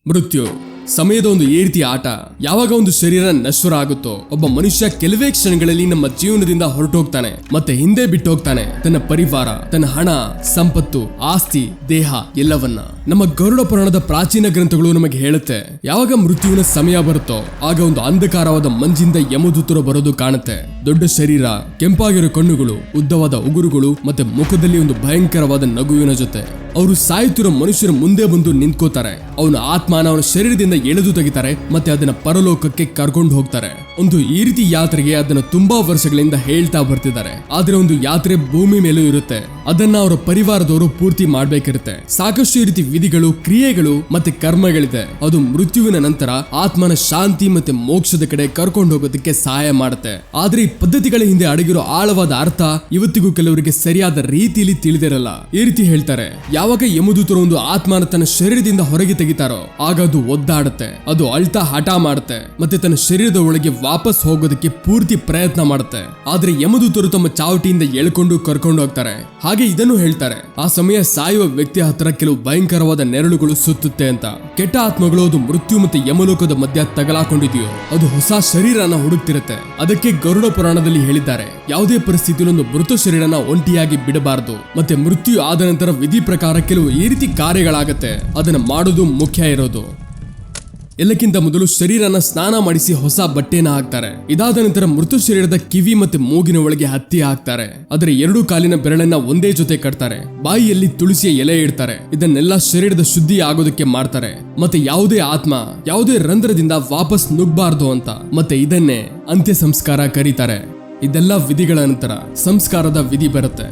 ಮೃತ್ಯು ಸಮಯದ ಒಂದು ಈ ರೀತಿಯ ಆಟ. ಯಾವಾಗ ಒಂದು ಶರೀರ ನಶ್ವರ ಆಗುತ್ತೋ ಒಬ್ಬ ಮನುಷ್ಯ ಕೆಲವೇ ಕ್ಷಣಗಳಲ್ಲಿ ನಮ್ಮ ಜೀವನದಿಂದ ಹೊರಟೋಗ್ತಾನೆ, ಮತ್ತೆ ಹಿಂದೆ ಬಿಟ್ಟು ಹೋಗ್ತಾನೆ ತನ್ನ ಪರಿವಾರ, ತನ್ನ ಹಣ, ಸಂಪತ್ತು, ಆಸ್ತಿ, ದೇಹ ಎಲ್ಲವನ್ನ. ನಮ್ಮ ಗರುಡ ಪುರಾಣದ ಪ್ರಾಚೀನ ಗ್ರಂಥಗಳು ನಮಗೆ ಹೇಳುತ್ತೆ, ಯಾವಾಗ ಮೃತ್ಯುವಿನ ಸಮಯ ಬರುತ್ತೋ ಆಗ ಒಂದು ಅಂಧಕಾರವಾದ ಮಂಜಿಂದ ಯಮದೂತರು ಬರೋದು ಕಾಣುತ್ತೆ. ದೊಡ್ಡ ಶರೀರ, ಕೆಂಪಾಗಿರೋ ಕಣ್ಣುಗಳು, ಉದ್ದವಾದ ಉಗುರುಗಳು, ಮತ್ತೆ ಮುಖದಲ್ಲಿ ಒಂದು ಭಯಂಕರವಾದ ನಗುವಿನ ಜೊತೆ ಅವರು ಸಾಯುತ್ತಿರೋ ಮನುಷ್ಯರ ಮುಂದೆ ಬಂದು ನಿಂತ್ಕೋತಾರೆ. ಅವನ ಆತ್ಮನ ಅವನ ಶರೀರದಿಂದ ಎಳೆದು ತೆಗಿತಾರೆ ಮತ್ತೆ ಅದನ್ನ ಪರಲೋಕಕ್ಕೆ ಕರ್ಕೊಂಡು ಹೋಗ್ತಾರೆ. ಒಂದು ಈ ರೀತಿ ಯಾತ್ರೆಗೆ ಅದನ್ನ ತುಂಬಾ ವರ್ಷಗಳಿಂದ ಹೇಳ್ತಾ ಬರ್ತಿದ್ದಾರೆ. ಆದ್ರೆ ಒಂದು ಯಾತ್ರೆ ಭೂಮಿ ಮೇಲೂ ಇರುತ್ತೆ, ಅದನ್ನ ಅವರ ಪರಿವಾರದವರು ಪೂರ್ತಿ ಮಾಡ್ಬೇಕಿರುತ್ತೆ. ಸಾಕಷ್ಟು ಈ ರೀತಿ ವಿಧಿಗಳು, ಕ್ರಿಯೆಗಳು ಮತ್ತೆ ಕರ್ಮಗಳಿದೆ. ಅದು ಮೃತ್ಯುವಿನ ನಂತರ ಆತ್ಮನ ಶಾಂತಿ ಮತ್ತೆ ಮೋಕ್ಷದ ಕಡೆ ಕರ್ಕೊಂಡು ಹೋಗೋದಕ್ಕೆ ಸಹಾಯ ಮಾಡುತ್ತೆ. ಆದ್ರೆ ಈ ಪದ್ಧತಿಗಳ ಹಿಂದೆ ಅಡಗಿರೋ ಆಳವಾದ ಅರ್ಥ ಇವತ್ತಿಗೂ ಕೆಲವರಿಗೆ ಸರಿಯಾದ ರೀತಿಯಲ್ಲಿ ತಿಳಿದಿರಲ್ಲ. ಈ ರೀತಿ ಹೇಳ್ತಾರೆ, ಯಾವಾಗ ಯಮದೂತರು ಒಂದು ಆತ್ಮನ ತನ್ನ ಶರೀರದಿಂದ ಹೊರಗೆ ತೆಗಿತಾರೋ ಆಗ ಅದು ಒದ್ದಾಡುತ್ತೆ, ಅದು ಅಳ್ತಾ ಹಠ ಮಾಡುತ್ತೆ ಮತ್ತೆ ತನ್ನ ಶರೀರದ ಒಳಗೆ ವಾಪಸ್ ಹೋಗೋದಕ್ಕೆ ಪೂರ್ತಿ ಪ್ರಯತ್ನ ಮಾಡುತ್ತೆ. ಆದ್ರೆ ಯಮದೂತರು ತಮ್ಮ ಚಾವಟಿಯಿಂದ ಎಳ್ಕೊಂಡು ಕರ್ಕೊಂಡು ಹೋಗ್ತಾರೆ. ಹಾಗೆ ಇದನ್ನು ಹೇಳ್ತಾರೆ, ಆ ಸಮಯ ಸಾಯುವ ವ್ಯಕ್ತಿಯ ಹತ್ರ ಕೆಲವು ಭಯಂಕರವಾದ ನೆರಳುಗಳು ಸುತ್ತುತ್ತೆ ಅಂತ. ಕೆಟ್ಟ ಆತ್ಮಗಳು ಅದು ಮೃತ್ಯು ಮತ್ತೆ ಯಮಲೋಕದ ಮಧ್ಯ ತಗಲಾಕೊಂಡಿದೆಯೋ ಅದು ಹೊಸ ಶರೀರನ ಹುಡುಕ್ತಿರುತ್ತೆ. ಅದಕ್ಕೆ ಗರುಡ ಪುರಾಣದಲ್ಲಿ ಹೇಳಿದ್ದಾರೆ, ಯಾವುದೇ ಪರಿಸ್ಥಿತಿಯಲ್ಲಿ ಒಂದು ಮೃತ ಶರೀರನ ಒಂಟಿಯಾಗಿ ಬಿಡಬಾರದು. ಮತ್ತೆ ಮೃತ್ಯು ಆದ ನಂತರ ವಿಧಿ ಪ್ರಕಾರ ಕೆಲವು ಈ ರೀತಿ ಕಾರ್ಯಗಳಾಗತ್ತೆ, ಅದನ್ನ ಮಾಡೋದು ಮುಖ್ಯ ಇರೋದು. ಎಲ್ಲಕ್ಕಿಂತ ಮೊದಲು ಶರೀರನ ಸ್ನಾನ ಮಾಡಿಸಿ ಹೊಸ ಬಟ್ಟೆನ ಹಾಕ್ತಾರೆ. ಇದಾದ ನಂತರ ಮೃತ ಶರೀರದ ಕಿವಿ ಮತ್ತೆ ಮೂಗಿನ ಒಳಗೆ ಹತ್ತಿ ಹಾಕ್ತಾರೆ. ಅದರ ಎರಡು ಕಾಲಿನ ಬೆರಳನ್ನ ಒಂದೇ ಜೊತೆ ಕಟ್ತಾರೆ. ಬಾಯಿಯಲ್ಲಿ ತುಳಸಿಯ ಎಲೆ ಇಡ್ತಾರೆ. ಇದನ್ನೆಲ್ಲ ಶರೀರದ ಶುದ್ಧಿ ಆಗೋದಕ್ಕೆ ಮಾಡ್ತಾರೆ. ಮತ್ತೆ ಯಾವುದೇ ಆತ್ಮ ಯಾವುದೇ ರಂಧ್ರದಿಂದ ವಾಪಸ್ ನುಗ್ಬಾರ್ದು ಅಂತ. ಮತ್ತೆ ಇದನ್ನೇ ಅಂತ್ಯ ಸಂಸ್ಕಾರ ಕರೀತಾರೆ. ಇದೆಲ್ಲ ವಿಧಿಗಳ ನಂತರ ಸಂಸ್ಕಾರದ ವಿಧಿ ಬರುತ್ತೆ.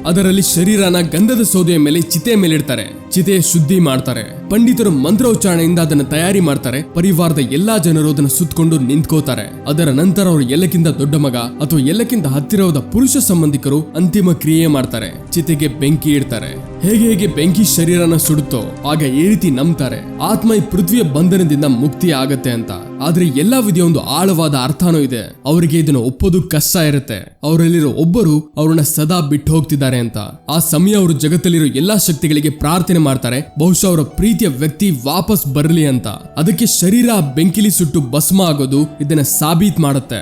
ಅದರಲ್ಲಿ ಶರೀರನ ಗಂಧದ ಸೌದೆಯ ಮೇಲೆ ಚಿತೆ ಮೇಲಿಡ್ತಾರೆ. ಚಿತೆಯ ಶುದ್ಧಿ ಮಾಡ್ತಾರೆ. ಪಂಡಿತರು ಮಂತ್ರೋಚ್ಚಾರಣೆಯಿಂದ ಅದನ್ನ ತಯಾರಿ ಮಾಡ್ತಾರೆ. ಪರಿವಾರದ ಎಲ್ಲಾ ಜನರು ಅದನ್ನ ಸುತ್ತಕೊಂಡು ನಿಂತ್ಕೋತಾರೆ. ಅದರ ನಂತರ ಅವರು ಎಲ್ಲಕ್ಕಿಂತ ದೊಡ್ಡ ಮಗ ಅಥವಾ ಎಲ್ಲಕ್ಕಿಂತ ಹತ್ತಿರವಾದ ಪುರುಷ ಸಂಬಂಧಿಕರು ಅಂತಿಮ ಕ್ರಿಯೆ ಮಾಡ್ತಾರೆ. ಚಿತೆಗೆ ಬೆಂಕಿ ಇಡ್ತಾರೆ. ಹೇಗೆ ಬೆಂಕಿ ಶರೀರನ ಸುಡುತ್ತೋ ಆಗ ಈ ರೀತಿ ನಂಬ್ತಾರೆ, ಆತ್ಮ ಈ ಪೃಥ್ವಿಯ ಬಂಧನದಿಂದ ಮುಕ್ತಿ ಆಗತ್ತೆ ಅಂತ. ಆದ್ರೆ ಎಲ್ಲಾ ವಿಧಿಯ ಒಂದು ಆಳವಾದ ಅರ್ಥನೂ ಇದೆ. ಅವರಿಗೆ ಇದನ್ನು ಒಪ್ಪೋದು ಕಷ್ಟ ಇರುತ್ತೆ. ಅವರಲ್ಲಿರೋ ಒಬ್ಬರು ಅವ್ರನ್ನ ಸದಾ ಬಿಟ್ಟು ಹೋಗ್ತಿದ್ದಾರೆ ಅಂತ. ಆ ಸಮಯ ಅವರು ಜಗತ್ತಲ್ಲಿರೋ ಎಲ್ಲಾ ಶಕ್ತಿಗಳಿಗೆ ಪ್ರಾರ್ಥನೆ ಮಾಡ್ತಾರೆ, ಬಹುಶಃ ಅವರ ಪ್ರೀತಿಯ ವ್ಯಕ್ತಿ ವಾಪಸ್ ಬರಲಿ ಅಂತ. ಅದಕ್ಕೆ ಶರೀರ ಬೆಂಕಿಲಿ ಸುಟ್ಟು ಭಸ್ಮ ಆಗೋದು ಇದನ್ನ ಸಾಬೀತ್ ಮಾಡುತ್ತೆ.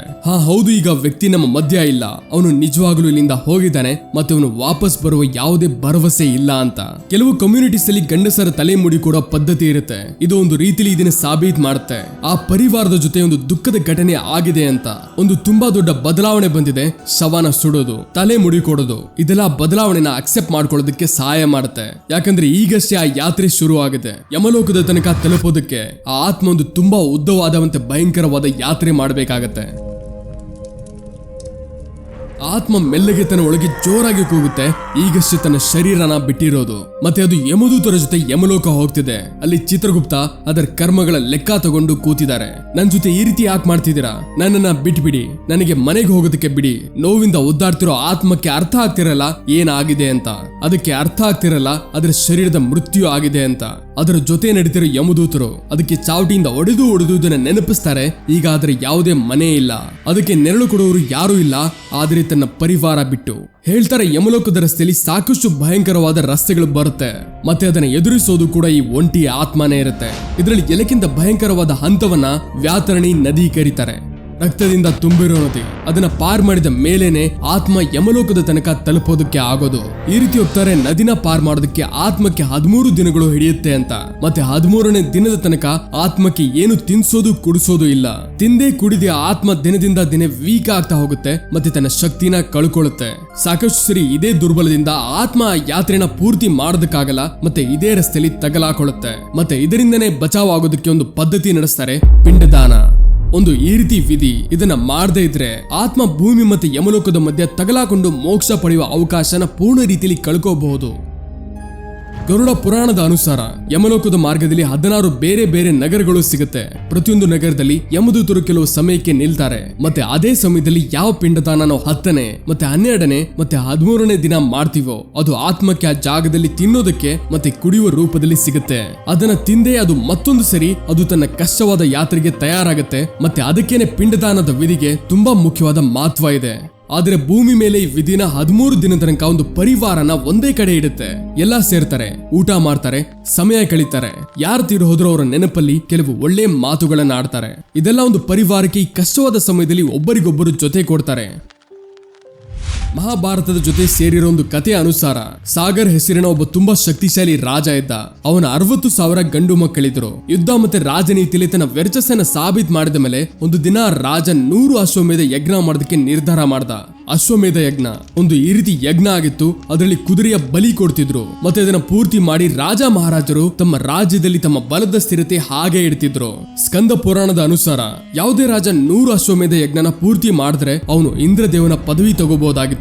ಹೌದು, ಈಗ ವ್ಯಕ್ತಿ ನಮ್ಮ ಮಧ್ಯ ಇಲ್ಲ, ಅವನು ನಿಜವಾಗ್ಲೂ ಇಲ್ಲಿಂದ ಹೋಗಿದ್ದಾನೆ ಮತ್ತೆ ಅವನು ವಾಪಸ್ ಬರುವ ಯಾವುದೇ ಭರವಸೆ ಇಲ್ಲ ಅಂತ. ಕೆಲವು ಕಮ್ಯುನಿಟೀಸ್ ಅಲ್ಲಿ ಗಂಡಸರ ತಲೆ ಮುಡಿ ಕೊಡೋ ಪದ್ಧತಿ ಇರುತ್ತೆ. ಇದು ಒಂದು ರೀತಿಲಿ ಇದನ್ನ ಸಾಬೀತ್ ಮಾಡುತ್ತೆ, ಆ ಪರಿವಾರದ ಜೊತೆ ಒಂದು ದುಃಖದ ಘಟನೆ ಆಗಿದೆ ಅಂತ. ಒಂದು ತುಂಬಾ ದೊಡ್ಡ ಬದಲಾವಣೆ ಬಂದಿದೆ. ಶವನ ಸುಡೋದು, ತಲೆ ಮುಡಿ ಕೊಡೋದು, ಇದೆಲ್ಲ ಬದಲಾವಣೆನ ಅಕ್ಸೆಪ್ಟ್ ಮಾಡ್ಕೊಳ್ಳೋದಕ್ಕೆ ಸಹಾಯ ಮಾಡುತ್ತೆ. ಯಾಕಂದ್ರೆ ಈಗಷ್ಟೇ ಆ ಯಾತ್ರೆ ಶುರು ಆಗಿದೆ. ಯಮಲೋಕದ ತನಕ ತಲುಪೋದಕ್ಕೆ ಆ ಆತ್ಮ ಒಂದು ತುಂಬಾ ಉದ್ದವಾದ ಮತ್ತೆ ಭಯಂಕರವಾದ ಯಾತ್ರೆ ಮಾಡಬೇಕಾಗತ್ತೆ. ಆತ್ಮ ಮೆಲ್ಲಗೆ ತನ್ನ ಒಳಗೆ ಜೋರಾಗಿ ಕೂಗುತ್ತೆ, ಈಗಷ್ಟೇ ತನ್ನ ಶರೀರನ ಬಿಟ್ಟಿರೋದು. ಮತ್ತೆ ಅದು ಯಮದೂತರ ಜೊತೆ ಯಮಲೋಕ ಹೋಗ್ತಿದೆ. ಅಲ್ಲಿ ಚಿತ್ರಗುಪ್ತ ಅದರ ಕರ್ಮಗಳ ಲೆಕ್ಕ ತಗೊಂಡು ಕೂತಿದ್ದಾರೆ. ನನ್ ಜೊತೆ ಈ ರೀತಿ ಯಾಕೆ ಮಾಡ್ತಿದ್ದೀರಾ, ನನ್ನನ್ನ ಬಿಟ್ಬಿಡಿ, ನನಗೆ ಮನೆಗೆ ಹೋಗೋದಕ್ಕೆ ಬಿಡಿ. ನೋವಿಂದ ಒದ್ದಾಡ್ತಿರೋ ಆತ್ಮಕ್ಕೆ ಅರ್ಥ ಆಗ್ತಿರಲ್ಲ ಏನಾಗಿದೆ ಅಂತ. ಅದಕ್ಕೆ ಅರ್ಥ ಆಗ್ತಿರಲ್ಲ ಅದರ ಶರೀರದ ಮೃತ್ಯು ಆಗಿದೆ ಅಂತ. ಅದರ ಜೊತೆ ನಡೀತಿರೋ ಯಮದೂತರು ಅದಕ್ಕೆ ಚಾವಟಿಯಿಂದ ಒಡೆದು ಇದನ್ನ ನೆನಪಿಸ್ತಾರೆ. ಈಗ ಅದರ ಯಾವುದೇ ಮನೆ ಇಲ್ಲ, ಅದಕ್ಕೆ ನೆರಳು ಕೊಡುವವರು ಯಾರೂ ಇಲ್ಲ, ಆದ್ರೆ ತನ್ನ ಪರಿವಾರ ಬಿಟ್ಟು. ಹೇಳ್ತಾರೆ, ಯಮಲೋಕದ ರಸ್ತೆಯಲ್ಲಿ ಸಾಕಷ್ಟು ಭಯಂಕರವಾದ ರಸ್ತೆಗಳು ಬರುತ್ತೆ ಮತ್ತೆ ಅದನ್ನ ಎದುರಿಸೋದು ಕೂಡ ಈ ಒಂಟಿ ಆತ್ಮನೇ ಇರುತ್ತೆ. ಇದರಲ್ಲಿ ಎಲ್ಲಕ್ಕಿಂತ ಭಯಂಕರವಾದ ಹಂತವನ್ನ ವ್ಯಾತರಣಿ ನದಿ ಕರೀತಾರೆ. ರಕ್ತದಿಂದ ತುಂಬಿರೋ ನದಿ. ಅದನ್ನ ಪಾರ್ ಮಾಡಿದ ಮೇಲೇನೆ ಆತ್ಮ ಯಮಲೋಕದ ತನಕ ತಲುಪೋದಕ್ಕೆ ಆಗೋದು. ಈ ರೀತಿ ಹೋಗ್ತಾರೆ. ನದಿನ ಪಾರ್ ಮಾಡೋದಕ್ಕೆ ಆತ್ಮಕ್ಕೆ 13 ದಿನಗಳು ಹಿಡಿಯುತ್ತೆ ಅಂತ. ಮತ್ತೆ 13ನೇ ದಿನದ ತನಕ ಆತ್ಮಕ್ಕೆ ಏನು ತಿನ್ಸೋದು ಕುಡಿಸೋದು ಇಲ್ಲ. ತಿಂದೇ ಕುಡಿದೇ ಆತ್ಮ ದಿನದಿಂದ ದಿನ ವೀಕ್ ಆಗ್ತಾ ಹೋಗುತ್ತೆ ಮತ್ತೆ ತನ್ನ ಶಕ್ತಿನ ಕಳ್ಕೊಳ್ಳುತ್ತೆ. ಸಾಕಷ್ಟು ಸರಿ ಇದೇ ದುರ್ಬಲದಿಂದ ಆತ್ಮ ಯಾತ್ರೆನ ಪೂರ್ತಿ ಮಾಡೋದಕ್ಕಾಗಲ್ಲ ಮತ್ತೆ ಇದೇ ರಸ್ತೆಯಲ್ಲಿ ತಗಲಾಕೊಳ್ಳುತ್ತೆ. ಮತ್ತೆ ಇದರಿಂದನೇ ಬಚಾವ್ ಆಗೋದಕ್ಕೆ ಒಂದು ಪದ್ಧತಿ ನಡೆಸ್ತಾರೆ, ಪಿಂಡದಾನ. ಒಂದು ಈ ರೀತಿ ವಿಧಿ. ಇದನ್ನ ಮಾಡದೇ ಇದ್ರೆ ಆತ್ಮ ಭೂಮಿ ಮತ್ತೆ ಯಮಲೋಕದ ಮಧ್ಯೆ ತಗಲಾಕೊಂಡು ಮೋಕ್ಷ ಪಡೆಯುವ ಅವಕಾಶನ ಪೂರ್ಣ ರೀತಿಯಲ್ಲಿ ಕಳ್ಕೋಬಹುದು. ಗರುಡ ಪುರಾಣದ ಅನುಸಾರ ಯಮಲೋಕದ ಮಾರ್ಗದಲ್ಲಿ 16 ಬೇರೆ ಬೇರೆ ನಗರಗಳು ಸಿಗುತ್ತೆ. ಪ್ರತಿಯೊಂದು ನಗರದಲ್ಲಿ ಯಮದೂತರು ಕೆಲವು ಸಮಯಕ್ಕೆ ನಿಲ್ತಾರೆ. ಮತ್ತೆ ಅದೇ ಸಮಯದಲ್ಲಿ ಯಾವ ಪಿಂಡದಾನ ನಾವು 10ನೇ ಮತ್ತೆ 12ನೇ ಮತ್ತೆ 13ನೇ ದಿನ ಮಾಡ್ತೀವೋ ಅದು ಆತ್ಮಕ್ಕೆ ಆ ಜಾಗದಲ್ಲಿ ತಿನ್ನೋದಕ್ಕೆ ಮತ್ತೆ ಕುಡಿಯುವ ರೂಪದಲ್ಲಿ ಸಿಗುತ್ತೆ. ಅದನ್ನ ತಿಂದೇ ಅದು ಮತ್ತೊಂದು ಸರಿ ಅದು ತನ್ನ ಕಷ್ಟವಾದ ಯಾತ್ರೆಗೆ ತಯಾರಾಗುತ್ತೆ. ಮತ್ತೆ ಅದಕ್ಕೇನೆ ಪಿಂಡದಾನದ ವಿಧಿಗೆ ತುಂಬಾ ಮುಖ್ಯವಾದ ಮಹತ್ವ ಇದೆ. ಆದ್ರೆ ಭೂಮಿ ಮೇಲೆ ಈ ವಿಧಿನ 13 ದಿನ ತನಕ ಒಂದು ಪರಿವಾರನ ಒಂದೇ ಕಡೆ ಇಡುತ್ತೆ. ಎಲ್ಲಾ ಸೇರ್ತಾರೆ, ಊಟ ಮಾಡ್ತಾರೆ, ಸಮಯ ಕಳೀತಾರೆ. ಯಾರು ತೀರು ಹೋದ್ರೂ ಅವರ ನೆನಪಲ್ಲಿ ಕೆಲವು ಒಳ್ಳೆ ಮಾತುಗಳನ್ನ ಆಡ್ತಾರೆ. ಇದೆಲ್ಲ ಒಂದು ಪರಿವಾರಕ್ಕೆ ಈ ಕಷ್ಟವಾದ ಸಮಯದಲ್ಲಿ ಒಬ್ಬರಿಗೊಬ್ಬರು ಜೊತೆ ಕೊಡ್ತಾರೆ. ಮಹಾಭಾರತದ ಜೊತೆ ಸೇರಿರೋ ಒಂದು ಕಥೆಯ ಅನುಸಾರ ಸಾಗರ್ ಹೆಸರಿನ ಒಬ್ಬ ತುಂಬಾ ಶಕ್ತಿಶಾಲಿ ರಾಜ ಇದ್ದ. ಅವನ 60,000 ಗಂಡು ಮಕ್ಕಳಿದ್ರು. ಯುದ್ಧ ಮತ್ತೆ ರಾಜನೀತಿಯಲ್ಲಿ ತನ್ನ ವರ್ಚಸ್ಸನ್ನ ಸಾಬೀತ್ ಮಾಡಿದ ಮೇಲೆ ಒಂದು ದಿನ ರಾಜ 100 ಅಶ್ವಮೇಧ ಯಜ್ಞ ಮಾಡೋದಕ್ಕೆ ನಿರ್ಧಾರ ಮಾಡ್ದ. ಅಶ್ವಮೇಧ ಯಜ್ಞ ಒಂದು ಈ ರೀತಿ ಯಜ್ಞ ಆಗಿತ್ತು. ಅದರಲ್ಲಿ ಕುದುರೆಯ ಬಲಿ ಕೊಡ್ತಿದ್ರು ಮತ್ತೆ ಅದನ್ನ ಪೂರ್ತಿ ಮಾಡಿ ರಾಜ ಮಹಾರಾಜರು ತಮ್ಮ ರಾಜ್ಯದಲ್ಲಿ ತಮ್ಮ ಬಲದ ಸ್ಥಿರತೆ ಹಾಗೆ ಇಡ್ತಿದ್ರು. ಸ್ಕಂದ ಪುರಾಣದ ಅನುಸಾರ ಯಾವುದೇ ರಾಜ 100 ಅಶ್ವಮೇಧ ಯಜ್ಞನ ಪೂರ್ತಿ ಮಾಡಿದ್ರೆ ಅವನು ಇಂದ್ರದೇವನ ಪದವಿ ತಗೋಬಹುದಾಗಿತ್ತು.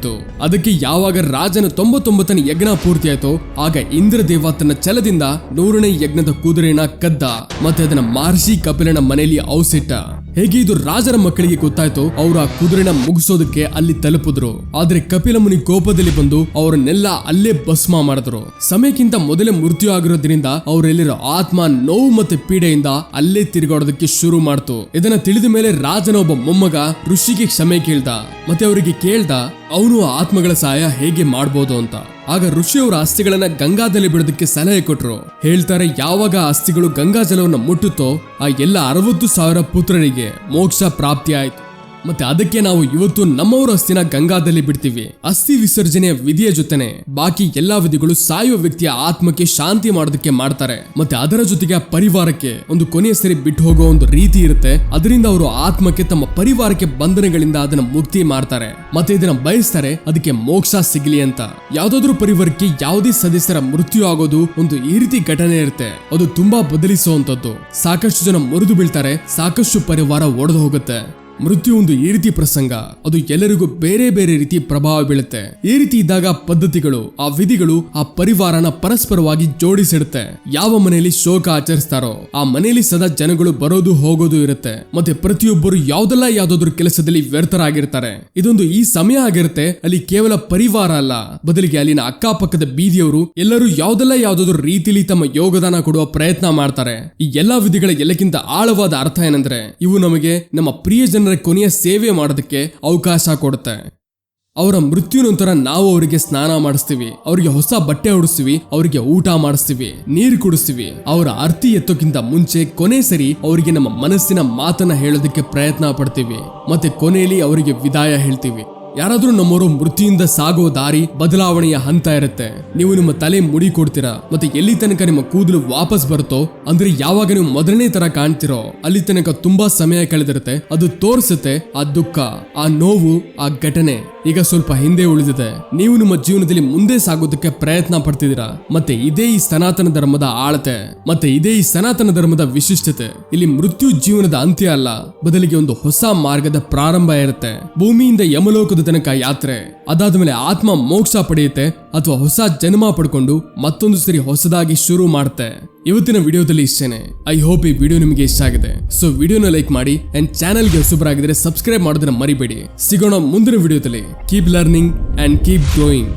ಅದಕ್ಕೆ ಯಾವಾಗ ರಾಜನ 99ನೇ ಯಜ್ಞ ಪೂರ್ತಿ ಆಯ್ತೋ ಆಗ ಇಂದ್ರದೇವ ತನ್ನ ಛಲದಿಂದ 100ನೇ ಯಜ್ಞದ ಕುದುರೆನ ಕದ್ದ ಮತ್ತೆ ಅದನ್ನ ಮಹರ್ಷಿ ಕಪಿಲನ ಮನೆಯಲ್ಲಿ ಔಸಿಟ್ಟ. ಹೇಗೆ ಇದು ರಾಜರ ಮಕ್ಕಳಿಗೆ ಗೊತ್ತಾಯ್ತು, ಅವರು ಆ ಕುದುರೆನ ಮುಗಿಸೋದಕ್ಕೆ ಅಲ್ಲಿ ತಲುಪಿದ್ರು. ಆದ್ರೆ ಕಪಿಲ ಮುನಿ ಕೋಪದಲ್ಲಿ ಬಂದು ಅವರನ್ನೆಲ್ಲ ಅಲ್ಲೇ ಭಸ್ಮ ಮಾಡಿದ್ರು. ಸಮಯಕ್ಕಿಂತ ಮೊದಲೇ ಮೃತ್ಯು ಆಗಿರೋದ್ರಿಂದ ಅವರೆಲ್ಲಿರೋ ಆತ್ಮ ನೋವು ಮತ್ತೆ ಪೀಡೆಯಿಂದ ಅಲ್ಲೇ ತಿರುಗಾಡೋದಕ್ಕೆ ಶುರು ಮಾಡ್ತು. ಇದನ್ನ ತಿಳಿದ ಮೇಲೆ ರಾಜನ ಒಬ್ಬ ಮೊಮ್ಮಗ ಋಷಿಗೆ ಕ್ಷಮೆ ಕೇಳ್ದ ಮತ್ತೆ ಅವರಿಗೆ ಕೇಳ್ದ ಅವನು ಆತ್ಮಗಳ ಸಹಾಯ ಹೇಗೆ ಮಾಡ್ಬೋದು ಅಂತ. ಆಗ ಋಷಿಯವರ ಅಸ್ಥಿಗಳನ್ನ ಗಂಗಾದಲ್ಲಿ ಬಿಡೋದಕ್ಕೆ ಸಲಹೆ ಕೊಟ್ರು. ಹೇಳ್ತಾರೆ ಯಾವಾಗ ಅಸ್ಥಿಗಳು ಗಂಗಾ ಜಲವನ್ನು ಮುಟ್ಟುತ್ತೋ ಆ ಎಲ್ಲ 60,000 ಪುತ್ರರಿಗೆ ಮೋಕ್ಷ ಪ್ರಾಪ್ತಿ ಆಯ್ತು. ಮತ್ತೆ ಅದಕ್ಕೆ ನಾವು ಇವತ್ತು ನಮ್ಮವರ ಅಸ್ಥಿನ ಗಂಗಾದಲ್ಲಿ ಬಿಡ್ತೀವಿ. ಅಸ್ಥಿ ವಿಸರ್ಜನೆಯ ವಿಧಿಯ ಜೊತೆನೆ ಬಾಕಿ ಎಲ್ಲಾ ವಿಧಿಗಳು ಸಾಯುವ ವ್ಯಕ್ತಿಯ ಆತ್ಮಕ್ಕೆ ಶಾಂತಿ ಮಾಡೋದಕ್ಕೆ ಮಾಡ್ತಾರೆ. ಮತ್ತೆ ಅದರ ಜೊತೆಗೆ ಆ ಪರಿವಾರಕ್ಕೆ ಒಂದು ಕೊನೆಯ ಸರಿ ಬಿಟ್ಟು ಹೋಗೋ ಒಂದು ರೀತಿ ಇರುತ್ತೆ. ಅದರಿಂದ ಅವರು ಆತ್ಮಕ್ಕೆ ತಮ್ಮ ಪರಿವಾರಕ್ಕೆ ಬಂಧನಗಳಿಂದ ಅದನ್ನ ಮುಕ್ತಿ ಮಾಡ್ತಾರೆ ಮತ್ತೆ ಇದನ್ನ ಬಯಸ್ತಾರೆ ಅದಕ್ಕೆ ಮೋಕ್ಷ ಸಿಗಲಿ ಅಂತ. ಯಾವ್ದಾದ್ರು ಪರಿವಾರಕ್ಕೆ ಯಾವುದೇ ಸದಸ್ಯರ ಮೃತ್ಯು ಆಗೋದು ಒಂದು ಈ ರೀತಿ ಘಟನೆ ಇರುತ್ತೆ. ಅದು ತುಂಬಾ ಬದಲಿಸುವಂತದ್ದು. ಸಾಕಷ್ಟು ಜನ ಮುರಿದು ಬೀಳ್ತಾರೆ, ಸಾಕಷ್ಟು ಪರಿವಾರ ಒಡೆದು ಹೋಗುತ್ತೆ. ಮೃತ್ಯು ಒಂದು ಈ ರೀತಿ ಪ್ರಸಂಗ, ಅದು ಎಲ್ಲರಿಗೂ ಬೇರೆ ಬೇರೆ ರೀತಿ ಪ್ರಭಾವ ಬೀಳುತ್ತೆ. ಈ ರೀತಿ ಇದ್ದಾಗ ಪದ್ಧತಿಗಳು, ಆ ವಿಧಿಗಳು ಆ ಪರಿವಾರನ ಪರಸ್ಪರವಾಗಿ ಜೋಡಿಸಿಡುತ್ತೆ. ಯಾವ ಮನೆಯಲ್ಲಿ ಶೋಕ ಆಚರಿಸ್ತಾರೋ ಆ ಮನೆಯಲ್ಲಿ ಸದಾ ಜನಗಳು ಬರೋದು ಹೋಗೋದು ಇರುತ್ತೆ. ಮತ್ತೆ ಪ್ರತಿಯೊಬ್ಬರು ಯಾವ್ದಾದ್ರು ಕೆಲಸದಲ್ಲಿ ವ್ಯರ್ಥರಾಗಿರ್ತಾರೆ. ಇದೊಂದು ಈ ಸಮಯ ಆಗಿರುತ್ತೆ. ಅಲ್ಲಿ ಕೇವಲ ಪರಿವಾರ ಅಲ್ಲ, ಬದಲಿಗೆ ಅಲ್ಲಿನ ಅಕ್ಕಪಕ್ಕದ ಬೀದಿಯವರು ಎಲ್ಲರೂ ಯಾವ್ದಾದ್ರು ರೀತಿಯಲ್ಲಿ ತಮ್ಮ ಯೋಗದಾನ ಕೊಡುವ ಪ್ರಯತ್ನ ಮಾಡ್ತಾರೆ. ಈ ಎಲ್ಲಾ ವಿಧಿಗಳ ಎಲ್ಲಕ್ಕಿಂತ ಆಳವಾದ ಅರ್ಥ ಏನಂದ್ರೆ ಇವು ನಮಗೆ ನಮ್ಮ ಪ್ರಿಯ ಜನರ ಕೊನೆಯ ಸೇವೆ ಮಾಡೋದಕ್ಕೆ ಅವಕಾಶ ಕೊಡುತ್ತೆ. ಅವರ ಮೃತ್ಯು ನಂತರ ನಾವು ಅವರಿಗೆ ಸ್ನಾನ ಮಾಡಿಸ್ತೀವಿ, ಅವರಿಗೆ ಹೊಸ ಬಟ್ಟೆ ಉಡಿಸ್ತೀವಿ, ಅವರಿಗೆ ಊಟ ಮಾಡಿಸ್ತೀವಿ, ನೀರು ಕುಡಿಸ್ತೀವಿ. ಅವರ ಅರ್ತಿ ಎತ್ತೋಕ್ಕಿಂತ ಮುಂಚೆ ಕೊನೆ ಸರಿ ಅವರಿಗೆ ನಮ್ಮ ಮನಸ್ಸಿನ ಮಾತನ್ನ ಹೇಳೋದಕ್ಕೆ ಪ್ರಯತ್ನ ಪಡ್ತೀವಿ ಮತ್ತೆ ಕೊನೆಯಲ್ಲಿ ಅವರಿಗೆ ವಿದಾಯ ಹೇಳ್ತೀವಿ. ಯಾರಾದ್ರೂ ನಮ್ಮವರು ಮೃತ್ಯುಯಿಂದ ಸಾಗೋ ದಾರಿ ಬದಲಾವಣೆಯ ಹಂತ ಇರುತ್ತೆ. ನೀವು ನಿಮ್ಮ ತಲೆ ಮುಡಿ ಕೊಡ್ತೀರಾ ಮತ್ತೆ ಎಲ್ಲಿ ತನಕ ನಿಮ್ಮ ಕೂದಲು ವಾಪಸ್ ಬರುತ್ತೋ ಅಂದ್ರೆ ಯಾವಾಗ ನೀವು ಮೊದಲನೇ ತರ ಕಾಣ್ತಿರೋ ಅಲ್ಲಿ ತನಕ ತುಂಬಾ ಸಮಯ ಕಳೆದಿರುತ್ತೆ. ಅದು ತೋರಿಸುತ್ತೆ ಆ ದುಃಖ, ಆ ನೋವು, ಆ ಘಟನೆ ಈಗ ಸ್ವಲ್ಪ ಹಿಂದೆ ಉಳಿದಿದೆ. ನೀವು ನಿಮ್ಮ ಜೀವನದಲ್ಲಿ ಮುಂದೆ ಸಾಗೋದಕ್ಕೆ ಪ್ರಯತ್ನ ಪಡ್ತಿದ್ದೀರಾ. ಮತ್ತೆ ಇದೇ ಈ ಸನಾತನ ಧರ್ಮದ ಆಳತೆ, ಮತ್ತೆ ಇದೇ ಈ ಸನಾತನ ಧರ್ಮದ ವಿಶಿಷ್ಟತೆ. ಇಲ್ಲಿ ಮೃತ್ಯು ಜೀವನದ ಅಂತ್ಯ ಅಲ್ಲ, ಬದಲಿಗೆ ಒಂದು ಹೊಸ ಮಾರ್ಗದ ಪ್ರಾರಂಭ ಇರುತ್ತೆ. ಭೂಮಿಯಿಂದ ಯಮಲೋಕದ ತನಕ ಯಾತ್ರೆ, ಅದಾದ್ಮೇಲೆ ಆತ್ಮ ಮೋಕ್ಷ ಪಡೆಯುತ್ತೆ ಅಥವಾ ಹೊಸ ಜನ್ಮ ಪಡ್ಕೊಂಡು ಮತ್ತೊಂದು ಸರಿ ಹೊಸದಾಗಿ ಶುರು ಮಾಡುತ್ತೆ. ಇವತ್ತಿನ ವಿಡಿಯೋದಲ್ಲಿ ಇಷ್ಟೇನೆ. ಐ ಹೋಪ್ ಈ ವಿಡಿಯೋ ನಿಮಗೆ ಇಷ್ಟ ಆಗಿದೆ. ಸೊ ವಿಡಿಯೋನ ಲೈಕ್ ಮಾಡಿ ಅಂಡ್ ಚಾನೆಲ್ಗೆ ಹೊಸಬರಾಗಿದ್ರೆ ಸಬ್ಸ್ಕ್ರೈಬ್ ಮಾಡೋದನ್ನ ಮರಿಬೇಡಿ. ಸಿಗೋಣ ಮುಂದಿನ ವಿಡಿಯೋದಲ್ಲಿ. Keep learning and keep growing.